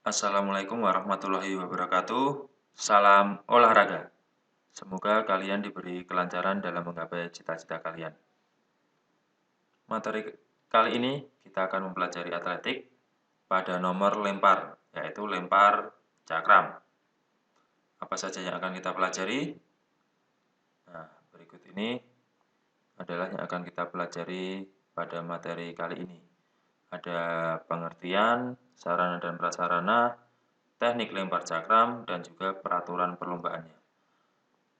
Assalamualaikum warahmatullahi wabarakatuh. Salam olahraga. Semoga kalian diberi kelancaran dalam menggapai cita-cita kalian. Materi kali ini kita akan mempelajari atletik pada nomor lempar, yaitu lempar cakram. Apa saja yang akan kita pelajari? Nah, berikut ini adalah yang akan kita pelajari pada materi kali ini. Ada pengertian, sarana dan prasarana, teknik lempar cakram, dan juga peraturan perlombaannya.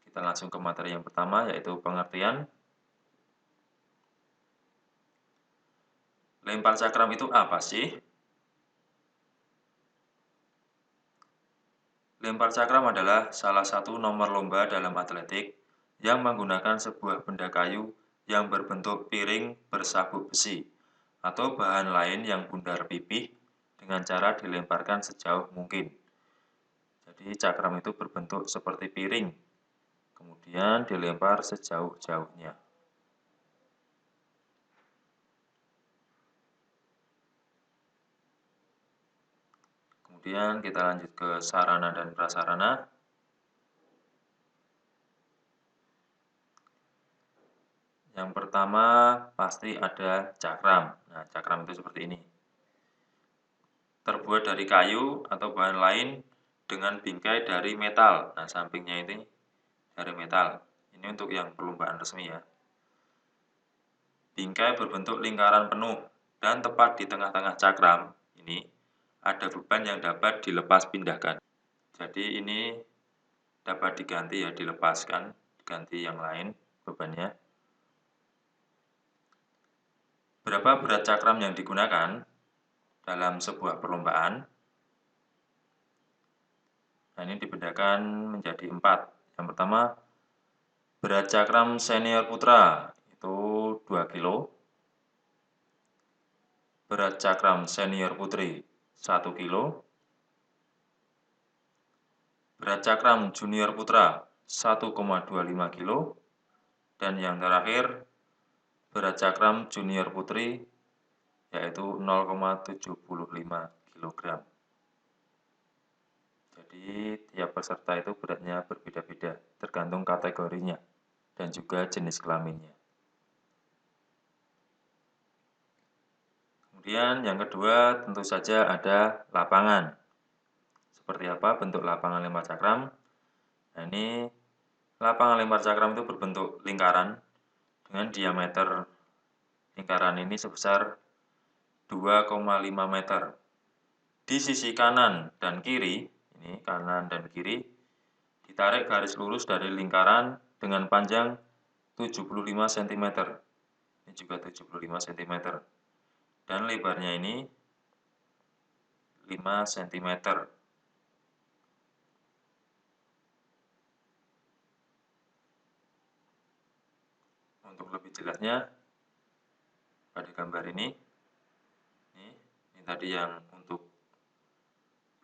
Kita langsung ke materi yang pertama, yaitu pengertian. Lempar cakram itu apa sih? Lempar cakram adalah salah satu nomor lomba dalam atletik yang menggunakan sebuah benda kayu yang berbentuk piring bersabuk besi atau bahan lain yang bundar pipih dengan cara dilemparkan sejauh mungkin. Jadi cakram itu berbentuk seperti piring, kemudian dilempar sejauh-jauhnya. Kemudian kita lanjut ke sarana dan prasarana. Yang pertama pasti ada cakram. Nah, cakram itu seperti ini. Terbuat dari kayu atau bahan lain dengan bingkai dari metal. Nah, sampingnya ini dari metal. Ini untuk yang perlombaan resmi ya. Bingkai berbentuk lingkaran penuh dan tepat di tengah-tengah cakram ini ada beban yang dapat dilepas pindahkan. Jadi ini dapat diganti ya, dilepaskan, ganti yang lain bebannya. Berapa berat cakram yang digunakan dalam sebuah perlombaan? Nah, ini dibedakan menjadi 4. Yang pertama, berat cakram senior putra itu 2 kilo. Berat cakram senior putri 1 kilo. Berat cakram junior putra 1,25 kilo. Dan yang terakhir, berat cakram junior putri yaitu 0,75 kg. Jadi tiap peserta itu beratnya berbeda-beda, tergantung kategorinya dan juga jenis kelaminnya. Kemudian yang kedua tentu saja ada lapangan. Seperti apa bentuk lapangan lempar cakram? Nah, ini lapangan lempar cakram itu berbentuk lingkaran dengan diameter lingkaran ini sebesar 2,5 meter. Di sisi kanan dan kiri, ini kanan dan kiri, ditarik garis lurus dari lingkaran dengan panjang 75 cm. Ini juga 75 cm. Dan lebarnya ini 5 cm. Untuk lebih jelasnya, pada gambar ini tadi yang untuk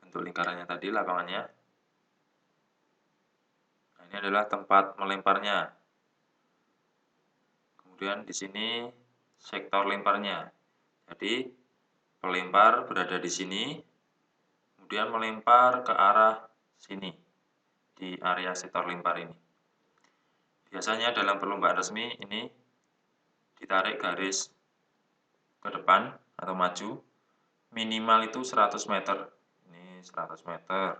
bentuk lingkarannya tadi, lapangannya. Nah, ini adalah tempat melemparnya. Kemudian di sini sektor lemparnya. Jadi pelempar berada di sini, kemudian melempar ke arah sini, di area sektor lempar ini. Biasanya dalam perlombaan resmi ini ditarik garis ke depan atau maju, minimal itu 100 meter. Ini 100 meter,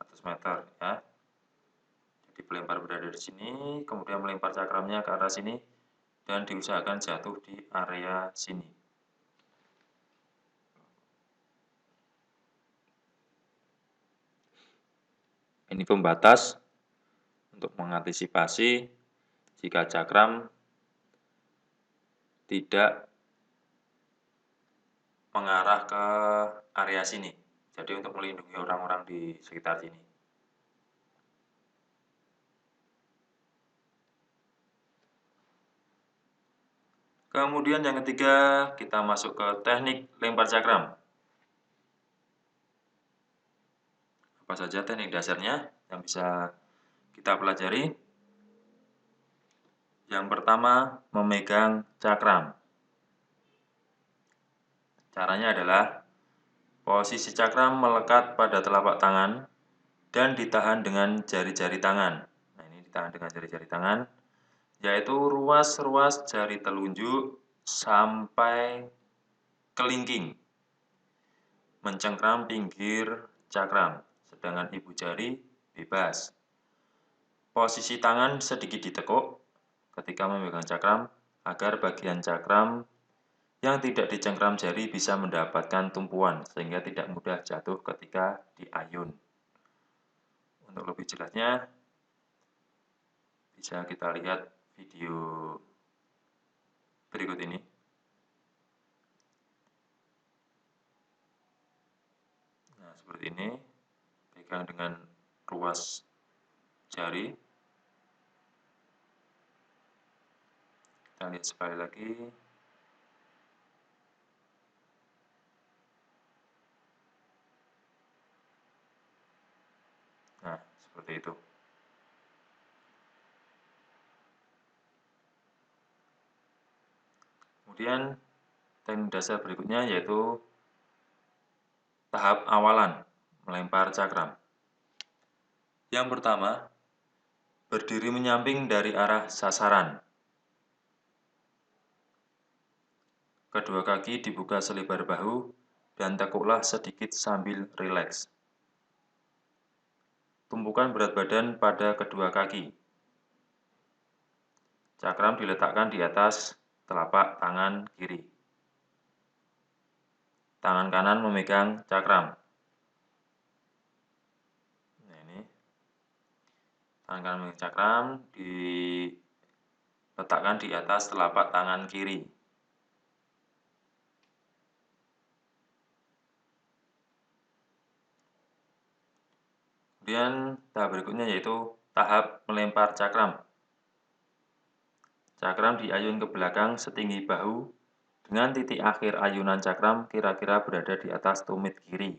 100 meter ya. Jadi pelempar berada di sini, kemudian melempar cakramnya ke arah sini, dan diusahakan jatuh di area sini. Ini pembatas untuk mengantisipasi jika cakram tidak mengarah ke area sini. Jadi untuk melindungi orang-orang di sekitar sini. Kemudian yang ketiga, kita masuk ke teknik lempar cakram. Apa saja teknik dasarnya yang bisa kita pelajari? Yang pertama, memegang cakram. Caranya adalah Posisi cakram melekat pada telapak tangan dan ditahan dengan jari-jari tangan. Nah, ini ditahan dengan jari-jari tangan, yaitu ruas-ruas jari telunjuk sampai kelingking mencengkram pinggir cakram, sedangkan ibu jari bebas. Posisi tangan sedikit ditekuk ketika memegang cakram agar bagian cakram yang tidak dicengkram jari bisa mendapatkan tumpuan sehingga tidak mudah jatuh ketika diayun. Untuk lebih jelasnya bisa kita lihat video berikut ini. Nah, seperti ini, pegang dengan ruas jari. Kita lihat sekali lagi. Nah, seperti itu. Kemudian, teknik dasar berikutnya yaitu tahap awalan, melempar cakram. Yang pertama, berdiri menyamping dari arah sasaran. Kedua kaki dibuka selebar bahu dan tekuklah sedikit sambil rileks. Tumpukan berat badan pada kedua kaki. Cakram diletakkan di atas telapak tangan kiri. Tangan kanan memegang cakram. Nah, ini. Tangan kanan memegang cakram diletakkan di atas telapak tangan kiri. Kemudian tahap berikutnya yaitu tahap melempar cakram. Cakram diayun ke belakang setinggi bahu dengan titik akhir ayunan cakram kira-kira berada di atas tumit kiri.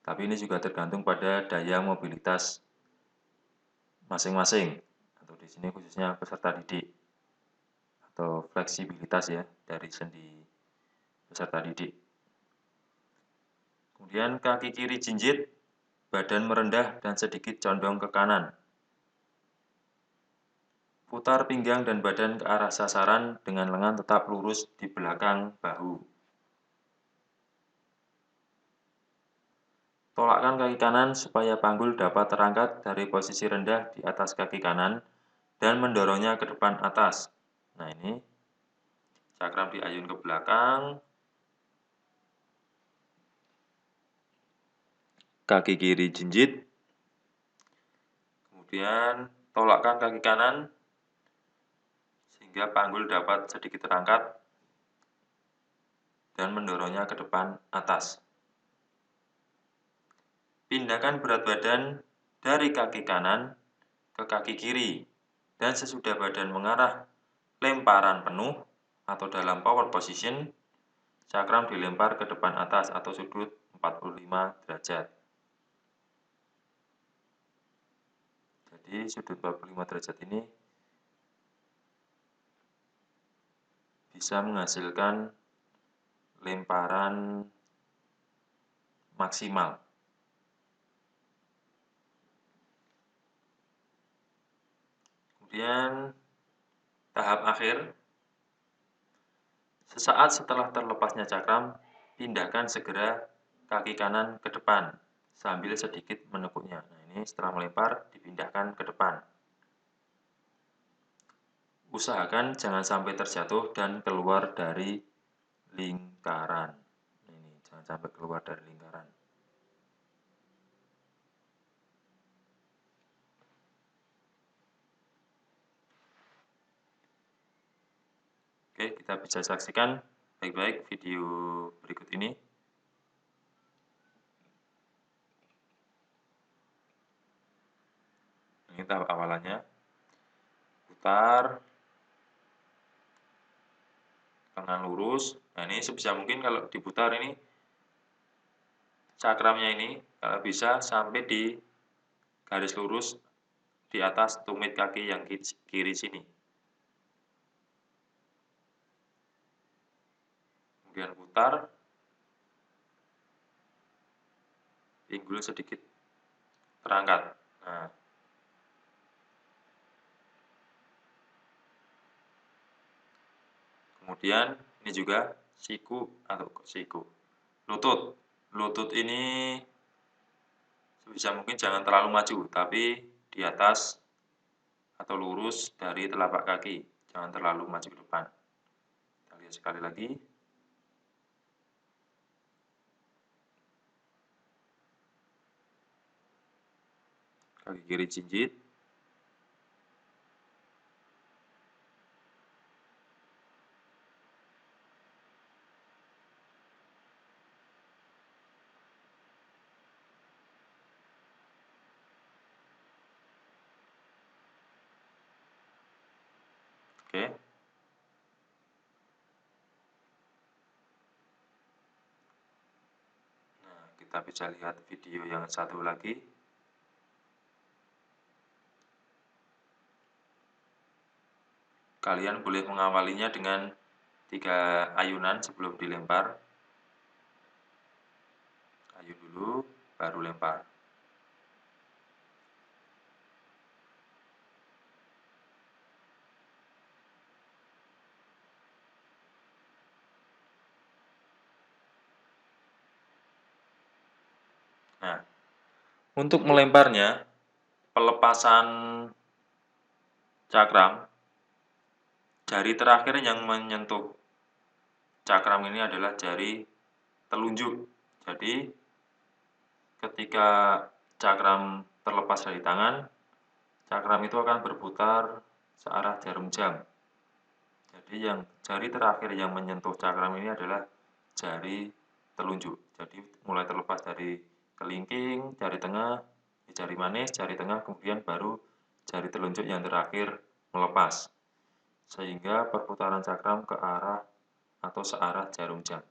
Tapi ini juga tergantung pada daya mobilitas masing-masing, atau di sini khususnya peserta didik, atau fleksibilitas ya dari sendi peserta didik. Kemudian kaki kiri jinjit, badan merendah dan sedikit condong ke kanan. Putar pinggang dan badan ke arah sasaran dengan lengan tetap lurus di belakang bahu. Tolakkan kaki kanan supaya panggul dapat terangkat dari posisi rendah di atas kaki kanan dan mendorongnya ke depan atas. Nah, ini cakram diayun ke belakang, kaki kiri jinjit, kemudian tolakkan kaki kanan sehingga panggul dapat sedikit terangkat dan mendorongnya ke depan atas. Pindahkan berat badan dari kaki kanan ke kaki kiri dan sesudah badan mengarah lemparan penuh atau dalam power position, cakram dilempar ke depan atas atau sudut 45 derajat. Jadi sudut 45 derajat ini bisa menghasilkan lemparan maksimal. Kemudian tahap akhir, sesaat setelah terlepasnya cakram, pindahkan segera kaki kanan ke depan sambil sedikit menekuknya. Nah, ini setelah melempar dipindahkan ke depan. Usahakan jangan sampai terjatuh dan keluar dari lingkaran. Ini jangan sampai keluar dari lingkaran. Oke, kita bisa saksikan baik-baik video berikut ini. Ini tahap awalannya. Putar, tangan lurus. Nah, ini sebisa mungkin kalau diputar ini cakramnya ini kalau bisa sampai di garis lurus di atas tumit kaki yang kiri sini. Kemudian putar. pinggul sedikit terangkat. Nah, kemudian ini juga siku atau siku. Lutut. Lutut ini sebisa mungkin jangan terlalu maju, tapi di atas atau lurus dari telapak kaki. Jangan terlalu maju ke depan. Kita lihat sekali lagi. Kaki kiri jinjit. Oke. Nah, kita bisa lihat video yang satu lagi. Kalian boleh mengawalinya dengan 3 ayunan sebelum dilempar. Ayun dulu, baru lempar. Nah, untuk melemparnya, pelepasan cakram, jari terakhir yang menyentuh cakram ini adalah jari telunjuk. Jadi, ketika cakram terlepas dari tangan, cakram itu akan berputar searah jarum jam. Jadi, yang jari terakhir yang menyentuh cakram ini adalah jari telunjuk. Jadi, mulai terlepas dari kelingking, jari tengah, jari manis, jari tengah, kemudian baru jari telunjuk yang terakhir melepas. Sehingga perputaran cakram ke arah atau searah jarum jam.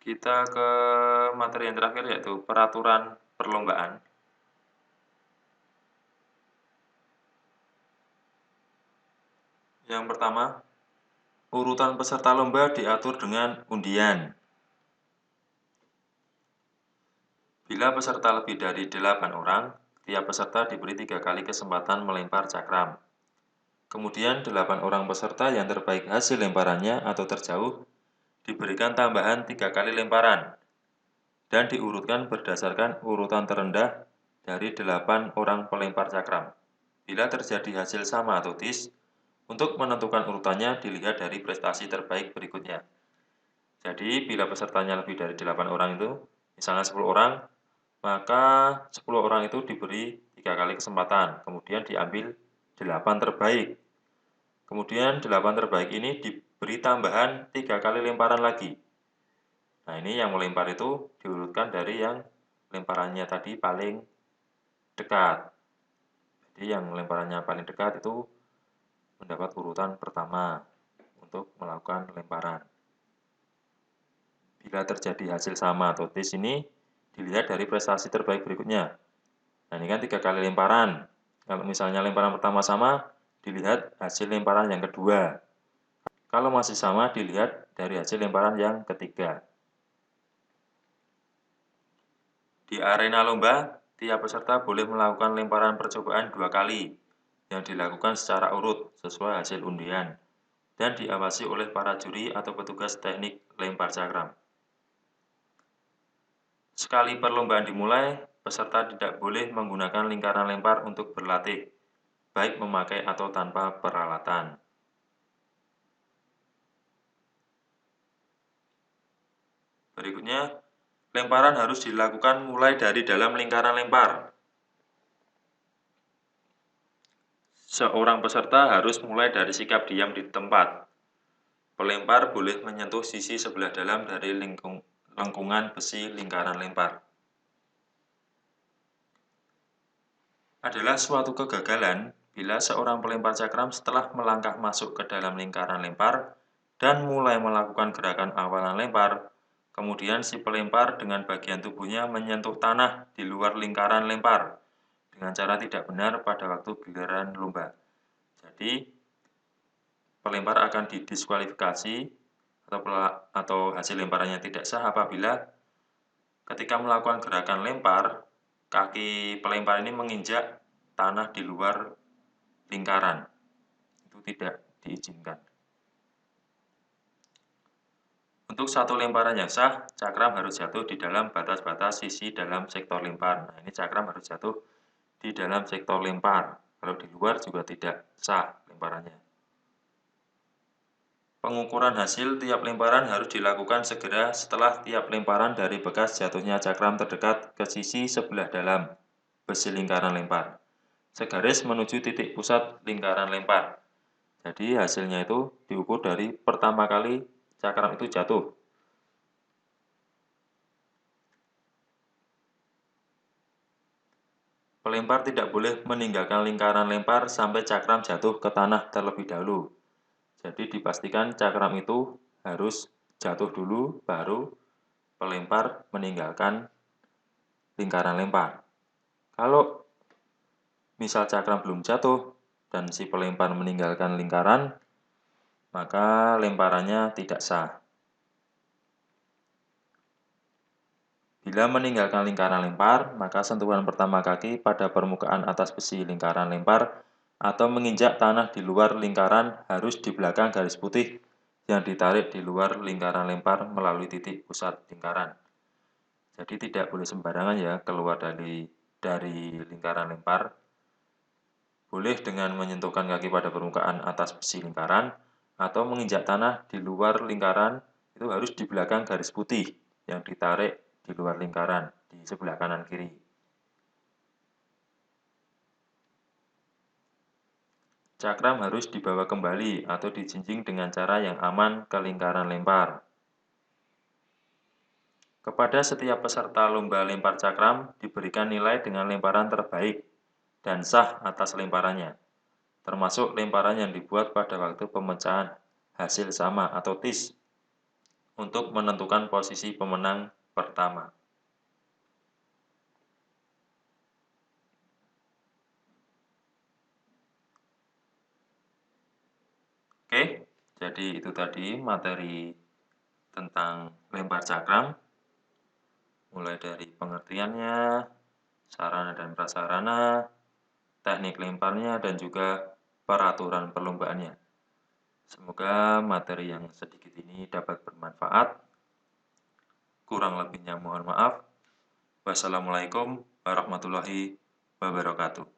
Kita ke materi yang terakhir yaitu peraturan perlombaan. Yang pertama, urutan peserta lomba diatur dengan undian. Bila peserta lebih dari 8 orang, tiap peserta diberi 3 kali kesempatan melempar cakram. Kemudian 8 orang peserta yang terbaik hasil lemparannya atau terjauh diberikan tambahan 3 kali lemparan dan diurutkan berdasarkan urutan terendah dari 8 orang pelempar cakram. Bila terjadi hasil sama atau tis, untuk menentukan urutannya dilihat dari prestasi terbaik berikutnya. Jadi, bila pesertanya lebih dari 8 orang itu, misalnya 10 orang, maka 10 orang itu diberi 3 kali kesempatan, kemudian diambil 8 terbaik. Kemudian 8 terbaik ini diberi tambahan 3 kali lemparan lagi. Nah, ini yang melempar itu diurutkan dari yang lemparannya tadi paling dekat. Jadi yang lemparannya paling dekat itu mendapat urutan pertama untuk melakukan lemparan. Bila terjadi hasil sama atau tis ini dilihat dari prestasi terbaik berikutnya. Nah, ini kan 3 kali lemparan. Kalau misalnya lemparan pertama sama, dilihat hasil lemparan yang kedua. Kalau masih sama, dilihat dari hasil lemparan yang ketiga. Di arena lomba, tiap peserta boleh melakukan lemparan percobaan 2 kali yang dilakukan secara urut sesuai hasil undian dan diawasi oleh para juri atau petugas teknik lempar cakram. Sekali perlombaan dimulai, peserta tidak boleh menggunakan lingkaran lempar untuk berlatih, baik memakai atau tanpa peralatan. Berikutnya, lemparan harus dilakukan mulai dari dalam lingkaran lempar. Seorang peserta harus mulai dari sikap diam di tempat. Pelempar boleh menyentuh sisi sebelah dalam dari lengkungan besi lingkaran lempar. Adalah suatu kegagalan bila seorang pelempar cakram setelah melangkah masuk ke dalam lingkaran lempar dan mulai melakukan gerakan awalan lempar, kemudian si pelempar dengan bagian tubuhnya menyentuh tanah di luar lingkaran lempar dengan cara tidak benar pada waktu giliran lomba. Jadi, pelempar akan didiskualifikasi atau hasil lemparannya tidak sah apabila ketika melakukan gerakan lempar, kaki pelempar ini menginjak tanah di luar lingkaran. Itu tidak diizinkan. Untuk satu lemparan yang sah, cakram harus jatuh di dalam batas-batas sisi dalam sektor lempar. Nah, ini cakram harus jatuh di dalam sektor lempar. Kalau di luar juga tidak sah lemparannya. Pengukuran hasil tiap lemparan harus dilakukan segera setelah tiap lemparan dari bekas jatuhnya cakram terdekat ke sisi sebelah dalam besi lingkaran lempar, segaris menuju titik pusat lingkaran lempar. Jadi hasilnya itu diukur dari pertama kali cakram itu jatuh. Pelempar tidak boleh meninggalkan lingkaran lempar sampai cakram jatuh ke tanah terlebih dahulu. Jadi dipastikan cakram itu harus jatuh dulu, baru pelempar meninggalkan lingkaran lempar. Kalau misal cakram belum jatuh dan si pelempar meninggalkan lingkaran, maka lemparannya tidak sah. Bila meninggalkan lingkaran lempar, maka sentuhan pertama kaki pada permukaan atas besi lingkaran lempar atau menginjak tanah di luar lingkaran harus di belakang garis putih yang ditarik di luar lingkaran lempar melalui titik pusat lingkaran. Jadi tidak boleh sembarangan ya keluar dari lingkaran lempar. Boleh dengan menyentuhkan kaki pada permukaan atas besi lingkaran atau menginjak tanah di luar lingkaran, itu harus di belakang garis putih yang ditarik di luar lingkaran di sebelah kanan kiri. Cakram harus dibawa kembali atau dijinjing dengan cara yang aman ke lingkaran lempar. Kepada setiap peserta lomba lempar cakram diberikan nilai dengan lemparan terbaik dan sah atas lemparannya, termasuk lemparan yang dibuat pada waktu pemecahan hasil sama atau TIS untuk menentukan posisi pemenang pertama. Oke, jadi itu tadi materi tentang lempar cakram, mulai dari pengertiannya, sarana dan prasarana, teknik lemparnya, dan juga peraturan perlombaannya. Semoga materi yang sedikit ini dapat bermanfaat. Kurang lebihnya mohon maaf. Wassalamualaikum warahmatullahi wabarakatuh.